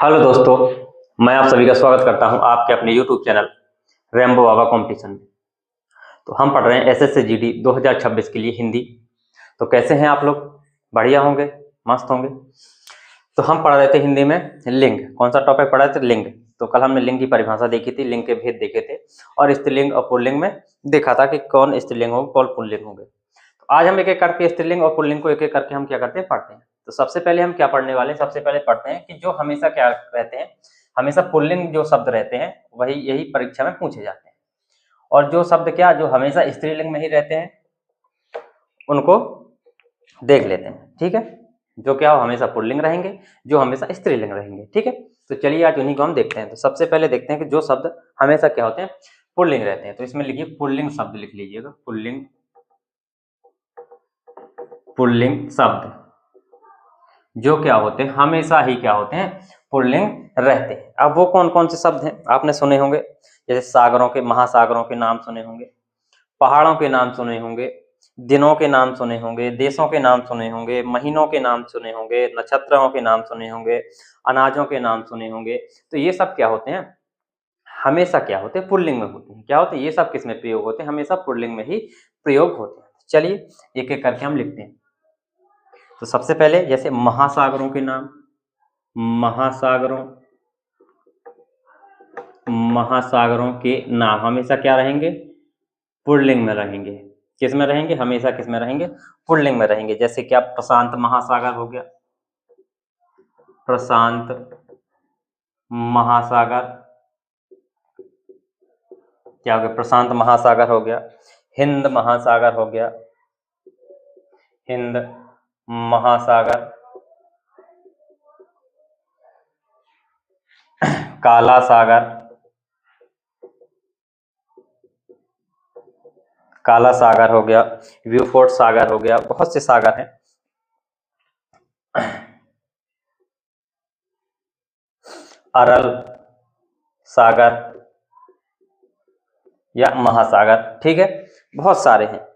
Hello दोस्तों, मैं आप सभी का स्वागत करता हूं आपके अपने YouTube चैनल रेम्बो बाबा कंपटीशन में। तो हम पढ़ रहे हैं एसएससी जीडी 2026 के लिए हिंदी। तो कैसे हैं आप लोग? बढ़िया होंगे, मस्त होंगे। तो हम पढ़ रहे थे हिंदी में लिंग। कौन सा टॉपिक पढ़ा थे? लिंग। तो कल हमने लिंग की परिभाषा देखी थी, लिंग के भेद देखे थे और स्त्रीलिंग और पुल्लिंग में देखा था कि कौन स्त्रीलिंग होंगे, कौन पुल्लिंग होंगे। तो आज हम एक एक करके स्त्रीलिंग और पुल्लिंग को एक एक करके हम क्या करते हैं, पढ़ते हैं। तो सबसे पहले हम क्या पढ़ने वाले हैं? सबसे पहले पढ़ते हैं कि जो हमेशा क्या रहते हैं, हमेशा पुल्लिंग जो शब्द रहते हैं वही यही परीक्षा में पूछे जाते हैं। और जो शब्द क्या जो हमेशा स्त्रीलिंग में ही रहते हैं उनको देख लेते हैं, ठीक है। जो क्या हो हमेशा पुल्लिंग रहेंगे, जो हमेशा स्त्रीलिंग रहेंगे, ठीक है। तो चलिए आज उन्हीं को हम देखते हैं। तो सबसे पहले देखते हैं कि जो शब्द हमेशा क्या होते हैं, पुल्लिंग रहते हैं। तो इसमें लिखिए पुल्लिंग शब्द, लिख लीजिएगा पुल्लिंग। पुल्लिंग शब्द जो क्या होते हैं, हमेशा ही क्या होते हैं, पुल्लिंग रहते हैं। अब वो कौन कौन से शब्द हैं आपने सुने होंगे, जैसे सागरों के, महासागरों के नाम सुने होंगे, पहाड़ों के नाम सुने होंगे, दिनों के नाम सुने होंगे, देशों के नाम सुने होंगे, महीनों के नाम सुने होंगे, नक्षत्रों के नाम सुने होंगे, अनाजों के नाम सुने होंगे। तो ये सब क्या होते हैं, हमेशा क्या होते हैं, पुल्लिंग में होते हैं। क्या होते हैं ये सब, किस में प्रयोग होते हैं? हमेशा पुल्लिंग में ही प्रयोग होते हैं। चलिए एक एक करके हम लिखते हैं। तो सबसे पहले जैसे महासागरों के नाम, महासागरों महासागरों के नाम हमेशा क्या रहेंगे, पुल्लिंग में रहेंगे। किस में रहेंगे? हमेशा किस में रहेंगे, पुल्लिंग में रहेंगे। जैसे क्या, प्रशांत महासागर हो गया, प्रशांत महासागर क्या हो गया, प्रशांत महासागर हो गया। हिंद महासागर हो गया, हिंद महासागर। काला सागर, काला सागर हो गया। व्यूफोर्ट सागर हो गया। बहुत से सागर हैं। अरल सागर या महासागर, ठीक है, बहुत सारे हैं।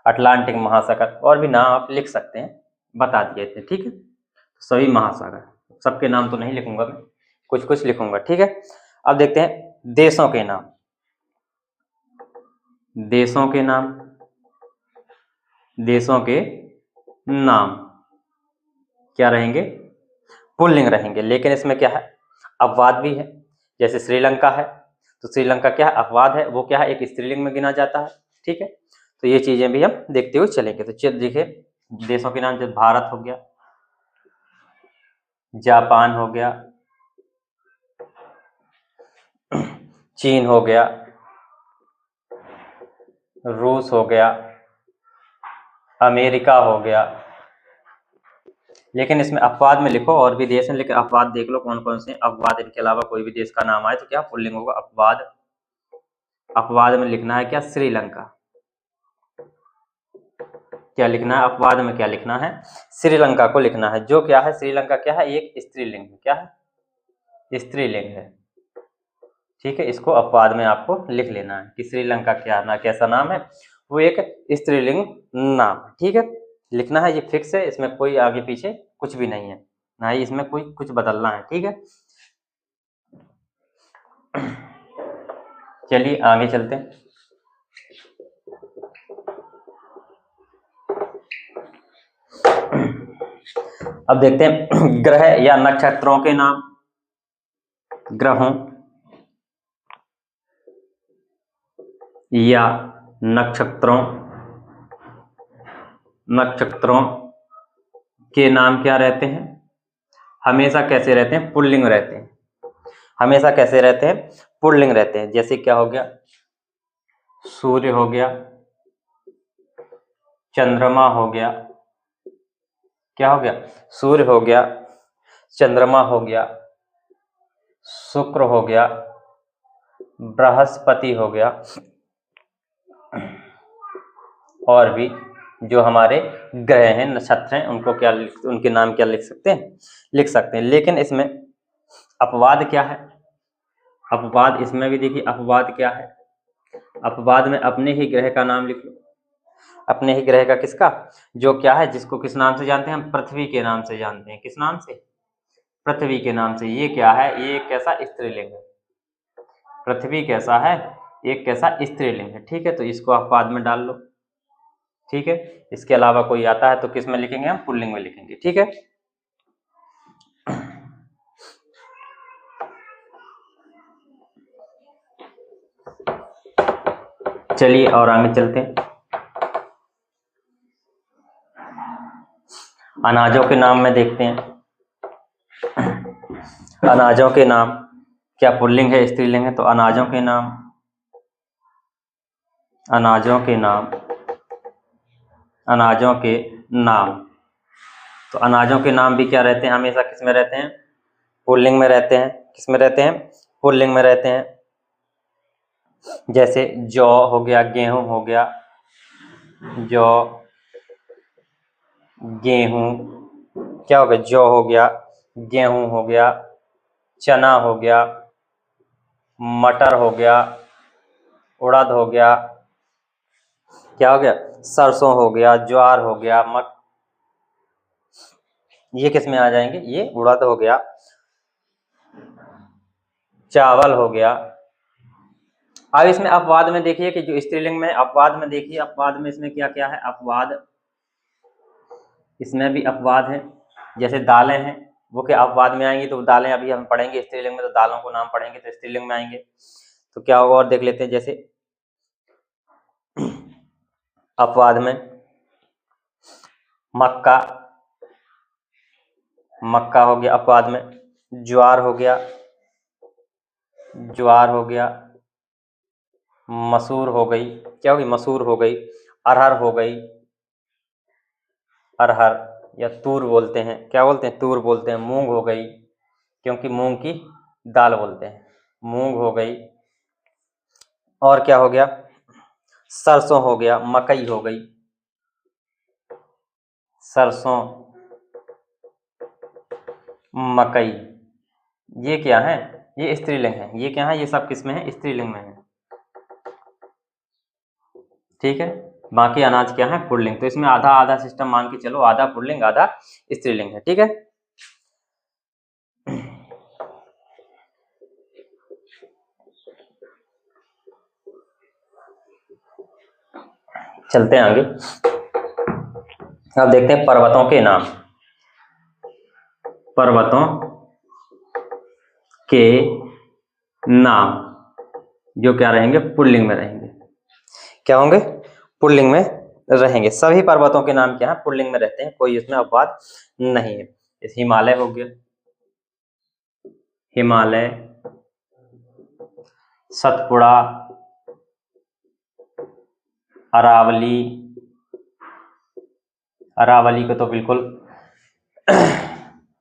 अटलांटिक महासागर, और भी नाम आप लिख सकते हैं, बता दिए थे, ठीक है। सभी महासागर, सबके नाम तो नहीं लिखूंगा मैं, कुछ कुछ लिखूंगा, ठीक है। अब देखते हैं देशों के नाम। देशों के नाम, देशों के नाम क्या रहेंगे, पुल्लिंग रहेंगे। लेकिन इसमें क्या है, अपवाद भी है। जैसे श्रीलंका है, तो श्रीलंका क्या है, अपवाद है, वो क्या है, एक स्त्रीलिंग में गिना जाता है, ठीक है। तो ये चीजें भी हम देखते हुए चलेंगे। तो चल देखिए देशों के नाम, जैसे भारत हो गया, जापान हो गया, चीन हो गया, रूस हो गया, अमेरिका हो गया। लेकिन इसमें अपवाद में लिखो, और भी देश हैं, लेकिन अपवाद देख लो कौन कौन से हैं। अपवाद इनके अलावा कोई भी देश का नाम आए तो क्या पुल्लिंग होगा, अपवाद। अपवाद में लिखना है क्या, श्रीलंका। क्या लिखना है अपवाद में, क्या लिखना है, श्रीलंका को लिखना है। जो क्या है, श्रीलंका क्या है, एक स्त्रीलिंग है। क्या है, स्त्रीलिंग है, ठीक है। इसको अपवाद में आपको लिख लेना है कि श्रीलंका क्या ना कैसा नाम है, वो एक स्त्रीलिंग नाम है, ठीक है। लिखना है, ये फिक्स है, इसमें कोई आगे पीछे कुछ भी नहीं है, ना ही इसमें कोई कुछ बदलना है, ठीक है। चलिए आगे चलते हैं। अब देखते हैं ग्रह या नक्षत्रों के नाम। ग्रहों या नक्षत्रों, नक्षत्रों के नाम क्या रहते हैं, हमेशा कैसे रहते हैं, पुल्लिंग रहते हैं। हमेशा कैसे रहते हैं, पुल्लिंग रहते हैं। जैसे क्या हो गया, सूर्य हो गया, चंद्रमा हो गया। क्या हो गया, सूर्य हो गया, चंद्रमा हो गया, शुक्र हो गया, बृहस्पति हो गया, और भी जो हमारे ग्रह हैं, नक्षत्र हैं, उनको क्या, उनके नाम क्या लिख सकते हैं, लिख सकते हैं। लेकिन इसमें अपवाद क्या है, अपवाद इसमें भी देखिए अपवाद क्या है। अपवाद में अपने ही ग्रह का नाम लिख लो, अपने ही ग्रह का, किसका, जो क्या है, जिसको किस नाम से जानते हैं हम, पृथ्वी के नाम से जानते हैं। किस नाम से, पृथ्वी के नाम से। ये क्या है? ये एक कैसा स्त्रीलिंग है। पृथ्वी कैसा है? एक कैसा स्त्रीलिंग है। ठीक है, तो इसको आप बाद में डाल लो। ठीक है, इसके अलावा कोई आता है तो किस में लिखेंगे? हम पुल्लिंग में लिखेंगे। ठीक है, चलिए और आगे चलते हैं। अनाजों के नाम में देखते हैं। अनाजों के नाम क्या पुल्लिंग है स्त्रीलिंग है? तो अनाजों के नाम, अनाजों के नाम, अनाजों के नाम। तो अनाजों के नाम भी क्या रहते हैं? हमेशा किस में रहते हैं? पुल्लिंग में रहते हैं। किस में रहते हैं? पुल्लिंग में रहते हैं। जैसे जौ हो गया, गेहूं हो गया, जौ, गेहूं, क्या हो गया? जौ हो गया, गेहूं हो गया, चना हो गया, मटर हो गया, उड़द हो गया, क्या हो गया? सरसों हो गया, ज्वार हो गया, ये किस में आ जाएंगे? ये उड़द हो गया, चावल हो गया। अब इसमें अपवाद में देखिए कि जो स्त्रीलिंग में अपवाद में देखिए, अपवाद में इसमें क्या क्या है? अपवाद, इसमें भी अपवाद है। जैसे दालें हैं, वो क्या अपवाद में आएंगी? तो दालें अभी हम पढ़ेंगे स्त्रीलिंग में, तो दालों को नाम पढ़ेंगे तो स्त्रीलिंग में आएंगे। तो क्या होगा और देख लेते हैं। जैसे अपवाद में मक्का, मक्का हो गया अपवाद में, ज्वार हो गया, ज्वार हो गया, मसूर हो गई, क्या होगी? मसूर हो गई, अरहर हो गई, अरहर या तूर बोलते हैं, क्या बोलते हैं? तूर बोलते हैं। मूंग हो गई, क्योंकि मूंग की दाल बोलते हैं, मूंग हो गई। और क्या हो गया? सरसों हो गया, मकई हो गई, सरसों, मकई, ये क्या है? ये स्त्रीलिंग है। ये क्या है? ये सब किस में है? स्त्रीलिंग में है। ठीक है, बाकी अनाज क्या है? पुल्लिंग। तो इसमें आधा आधा सिस्टम मान के चलो, आधा पुल्लिंग आधा स्त्रीलिंग है। ठीक है, चलते हैं आगे। अब देखते हैं पर्वतों के नाम। पर्वतों के नाम जो क्या रहेंगे? पुल्लिंग में रहेंगे। क्या होंगे? पुल्लिंग में रहेंगे। सभी पर्वतों के नाम क्या है? पुल्लिंग में रहते हैं, कोई इसमें अपवाद नहीं है। जैसे हिमालय हो गया, हिमालय, सतपुड़ा, अरावली, अरावली को तो बिल्कुल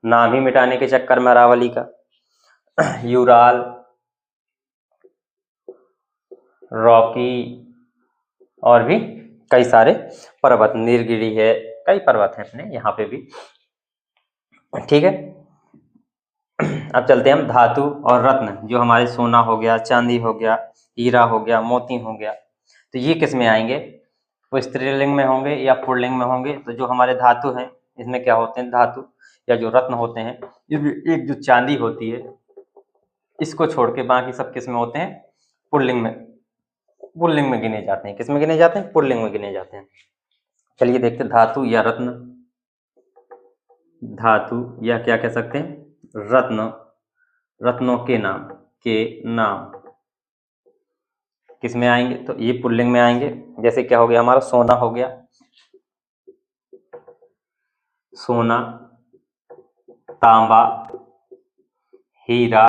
नाम ही मिटाने के चक्कर में अरावली का, यूराल, रॉकी, और भी कई सारे पर्वत, नीलगिरी है, कई पर्वत हैं अपने यहाँ पे भी। ठीक है, अब चलते हैं हम धातु और रत्न। जो हमारे सोना हो गया, चांदी हो गया, हीरा हो गया, मोती हो गया, तो ये किस में आएंगे? वो स्त्रीलिंग में होंगे या पुल्लिंग में होंगे? तो जो हमारे धातु हैं, इसमें क्या होते हैं? धातु या जो रत्न होते हैं, एक जो चांदी होती है, इसको छोड़ के बाकी सब किस में होते हैं? पुल्लिंग में, पुल्लिंग में गिने जाते हैं। किस में गिने जाते हैं? पुल्लिंग में गिने जाते हैं। चलिए देखते हैं धातु या रत्न। धातु या क्या कह सकते हैं? रत्न, रत्नों के नाम, के नाम किस में आएंगे? तो ये पुल्लिंग में आएंगे। जैसे क्या हो गया हमारा? सोना हो गया, सोना, तांबा, हीरा,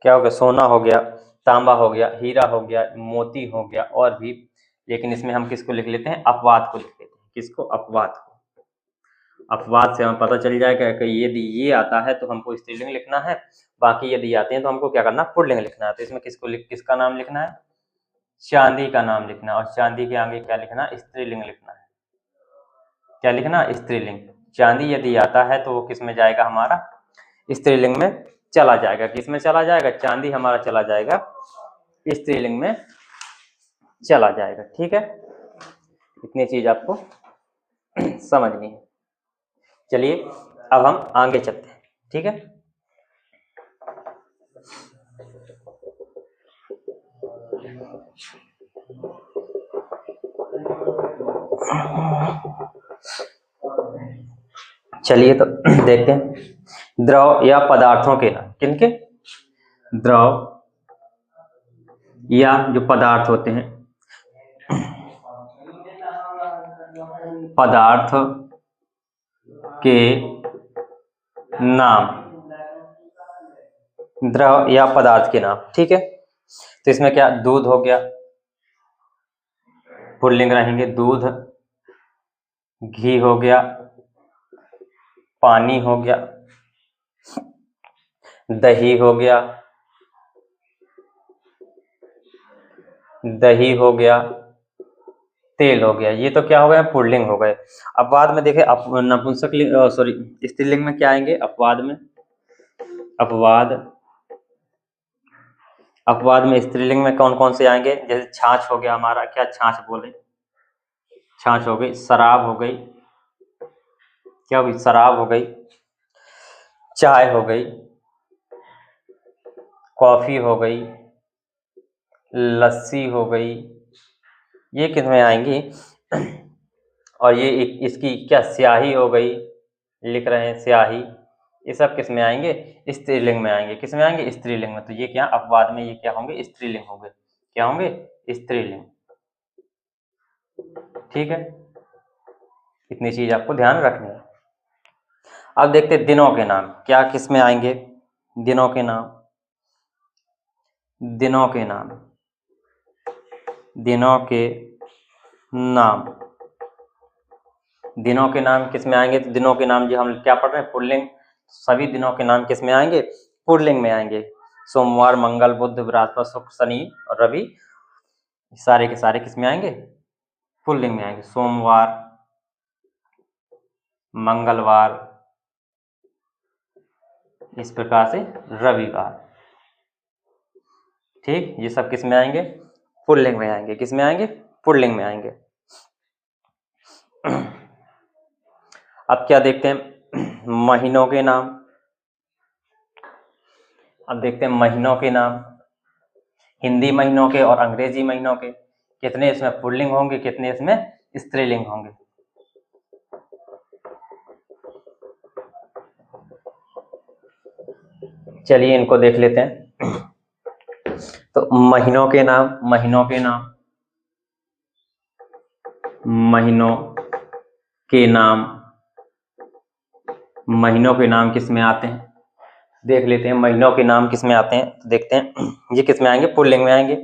क्या हो गया? सोना हो गया, तांबा हो गया, हीरा हो गया, मोती हो गया, और भी। लेकिन इसमें हम किसको लिख लेते हैं? अपवाद को लिख लेते हैं। किसको? अपवाद को। अपवाद से हमें पता चल जाएगा कि यदि ये आता है तो हमको स्त्रीलिंग लिखना है, बाकी यदि आते हैं तो हमको क्या करना? पुल्लिंग लिखना है। तो इसमें किसका नाम लिखना है? चांदी का नाम लिखना है। और चांदी के आगे क्या लिखना? स्त्रीलिंग लिखना है। क्या लिखना? स्त्रीलिंग। चांदी यदि आता है तो वो किस में जाएगा? हमारा स्त्रीलिंग में चला जाएगा। किस में चला जाएगा? चांदी हमारा चला जाएगा स्त्रीलिंग में चला जाएगा। ठीक है, इतनी चीज आपको समझनी है। चलिए अब हम आगे चलते हैं। ठीक है। चलिए तो देखते हैं द्रव या पदार्थों के नाम। किनके? द्रव या जो पदार्थ होते हैं, पदार्थ के नाम, द्रव या पदार्थ के नाम। ठीक है, तो इसमें क्या, दूध हो गया, पुल्लिंग रहेंगे दूध, घी हो गया, पानी हो गया, दही हो गया, दही हो गया, तेल हो गया। ये तो क्या हो गए, पुल्लिंग हो गए। अपवाद में देखे नपुंसकलिंग, सॉरी, स्त्रीलिंग में क्या आएंगे अपवाद में? अपवाद में स्त्रीलिंग में कौन कौन से आएंगे? जैसे छाछ हो गया हमारा, क्या छाछ बोले, छाछ हो गई, शराब हो गई, क्या हुई, शराब हो गई, चाय हो गई, कॉफी हो गई, लस्सी हो गई, ये किस में आएंगी? और ये इसकी क्या, स्याही हो गई, लिख रहे हैं स्याही, ये सब किस में आएंगे? स्त्रीलिंग में आएंगे। किस में आएंगे? स्त्रीलिंग में। तो ये क्या, अपवाद में ये क्या होंगे? स्त्रीलिंग होंगे। क्या होंगे? स्त्रीलिंग। ठीक है, इतनी चीज आपको ध्यान रखनी है। अब देखते हैं दिनों के नाम, क्या किस में आएंगे? दिनों के नाम, दिनों के नाम, दिनों के नाम, दिनों के नाम किस में आएंगे? तो दिनों के नाम जो हम क्या पढ़ रहे हैं, पुल्लिंग, सभी दिनों के नाम किस में आएंगे? पुल्लिंग में आएंगे। सोमवार, मंगल, बुध, बृहस्पति, शुक्र, शनि और रवि, सारे के सारे किस में आएंगे? पुल्लिंग में आएंगे। सोमवार, मंगलवार, इस प्रकार से रविवार। ठीक, ये सब किस में आएंगे? पुल्लिंग में आएंगे। किस में आएंगे? पुल्लिंग में आएंगे। अब क्या देखते हैं, महीनों के नाम। अब देखते हैं महीनों के नाम, हिंदी महीनों के और अंग्रेजी महीनों के। कितने इसमें पुल्लिंग होंगे, कितने इसमें स्त्रीलिंग होंगे? चलिए इनको देख लेते हैं। तो महीनों के नाम, महीनों के नाम, महीनों के नाम, महीनों के नाम किस में आते हैं? देख लेते हैं महीनों के नाम किस में आते हैं। तो देखते हैं ये किस में आएंगे? पुल्लिंग में आएंगे।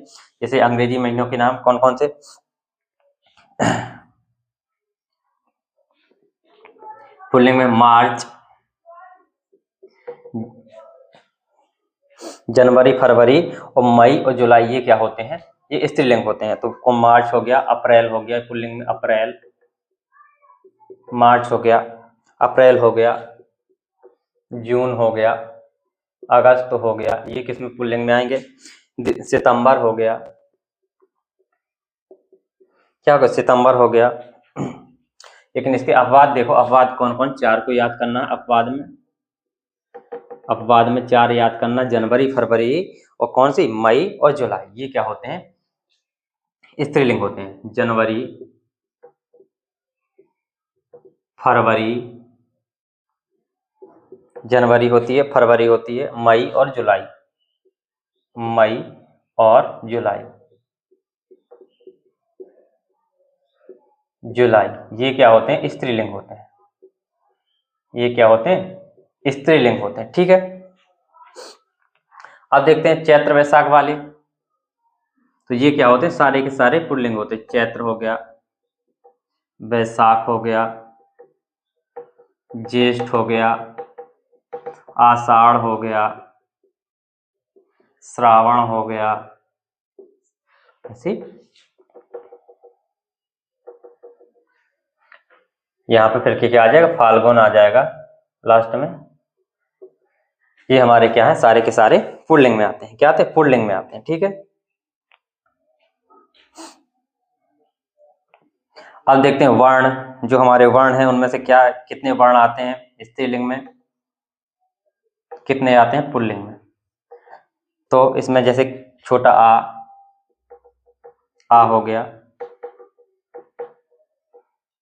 जैसे अंग्रेजी महीनों के नाम कौन कौन से? पुल्लिंग में मार्च, जनवरी, फरवरी और मई और जुलाई, ये क्या होते हैं? ये स्त्रीलिंग होते हैं। तो मार्च हो गया, अप्रैल हो गया, पुल्लिंग में अप्रैल, मार्च हो गया, अप्रैल हो गया, जून हो गया, अगस्त हो गया, ये किस में पुल्लिंग में आएंगे? सितंबर हो गया, क्या होगा? सितंबर हो गया। लेकिन इसके अपवाद देखो, अपवाद कौन कौन? चार को याद करना अपवाद में, अपवाद में चार याद करना, जनवरी, फरवरी और कौन सी? मई और जुलाई। ये क्या होते हैं? स्त्रीलिंग होते हैं। जनवरी, फरवरी, जनवरी होती है, फरवरी होती है, मई और जुलाई, मई और जुलाई, जुलाई, ये क्या होते हैं? स्त्रीलिंग होते हैं। ये क्या होते हैं? स्त्रीलिंग होते हैं। ठीक है, अब देखते हैं चैत्र वैशाख वाले। तो ये क्या होते हैं? सारे के सारे पुल्लिंग होते हैं। चैत्र हो गया, वैशाख हो गया, ज्येष्ठ हो गया, आषाढ़ हो गया, श्रावण हो गया, ऐसे यहाँ पे फिर क्या आ जाएगा? फाल्गुन आ जाएगा लास्ट में। ये हमारे क्या है? सारे के सारे पुल्लिंग में आते हैं। क्या आते हैं? पुल्लिंग में आते हैं। ठीक है, अब देखते हैं वर्ण। जो हमारे वर्ण हैं उनमें से क्या, कितने वर्ण आते हैं स्त्रीलिंग में? कितने आते हैं पुल्लिंग में। तो इसमें जैसे छोटा आ हो गया,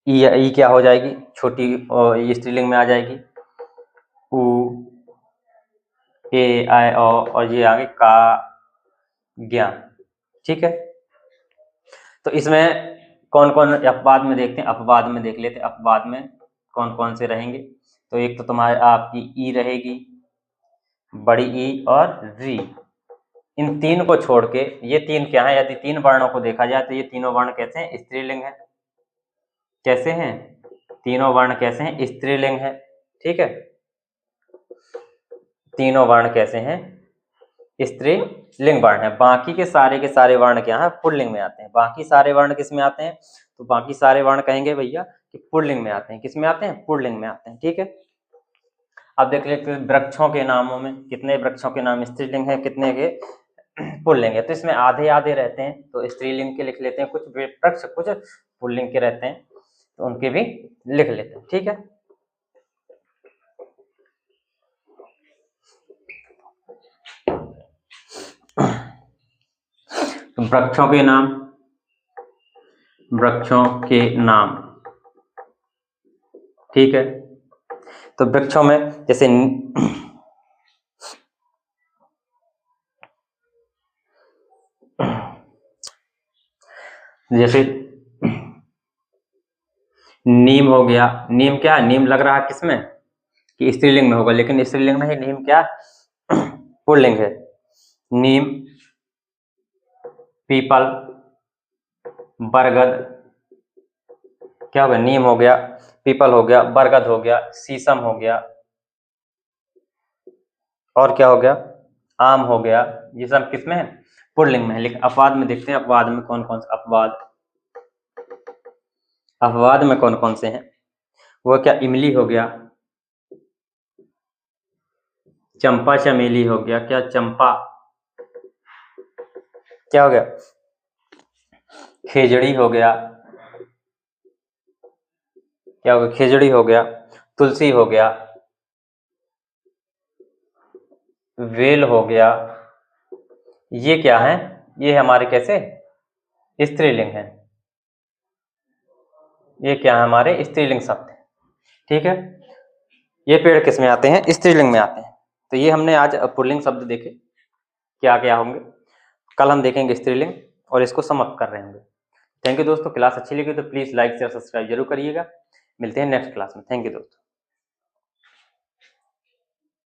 ई क्या हो जाएगी, छोटी ये स्त्रीलिंग में आ जाएगी, ऊ, ए, आई, और ये आगे का, ज्ञा। ठीक है, तो इसमें कौन कौन अपवाद में देखते हैं, अपवाद में देख लेते हैं, अपवाद में कौन कौन से रहेंगे। तो एक तो तुम्हारे आपकी ई रहेगी, बड़ी ई और री। इन तीन को छोड़ के ये तीन क्या है, यदि तीन वर्णों को देखा जाए तो ये तीनों वर्ण कैसे हैं, स्त्रीलिंग है। कैसे हैं, तीनों वर्ण कैसे हैं, स्त्रीलिंग है। ठीक है, तीनों वर्ण कैसे हैं, स्त्रीलिंग वर्ण है। बाकी के सारे वर्ण क्या है, पुल्लिंग में आते हैं। बाकी सारे वर्ण किस में आते हैं, तो बाकी सारे वर्ण कहेंगे भैया कि पुल्लिंग में आते हैं। किस में आते हैं, पुल्लिंग में आते हैं। ठीक है, अब देख लेते हैं वृक्षों के नामों में, कितने वृक्षों के नाम स्त्रीलिंग है, कितने के पुल्लिंग है। तो इसमें आधे आधे रहते हैं, तो स्त्रीलिंग के लिख लेते हैं, कुछ वृक्ष कुछ पुल्लिंग के रहते हैं, तो उनके भी लिख लेते हैं। ठीक है, तो वृक्षों के नाम, वृक्षों के नाम। ठीक है, तो वृक्षों में जैसे जैसे नीम हो गया। नीम क्या है, नीम लग रहा है किसमें कि स्त्रीलिंग में होगा, लेकिन स्त्रीलिंग में है, नीम क्या पुल्लिंग है। नीम, पीपल, बरगद, क्या हो गया, नीम हो गया, पीपल हो गया, बरगद हो गया, शीशम हो गया, और क्या हो गया, आम हो गया। ये सब किसमें है, पुल्लिंग में है। लेकिन अपवाद में देखते हैं, अपवाद में कौन कौन से अपवाद, अपवाद में कौन कौन से हैं। वो क्या, इमली हो गया, चंपा चमेली हो गया, क्या चंपा, क्या हो गया, खेजड़ी हो गया, क्या हो गया, खेजड़ी हो गया, तुलसी हो गया, वेल हो गया। ये क्या है, ये हमारे कैसे स्त्रीलिंग है, ये क्या है, हमारे स्त्रीलिंग शब्द है। ठीक है, ये पेड़ किस में आते हैं, स्त्रीलिंग में आते हैं। तो ये हमने आज पुल्लिंग शब्द देखे, क्या क्या होंगे। कल हम देखेंगे स्त्रीलिंग और इसको समाप्त कर रहे होंगे। थैंक यू दोस्तों, क्लास अच्छी लगी तो प्लीज़ लाइक शेयर सब्सक्राइब जरूर करिएगा। मिलते हैं नेक्स्ट क्लास में। थैंक यू दोस्तों।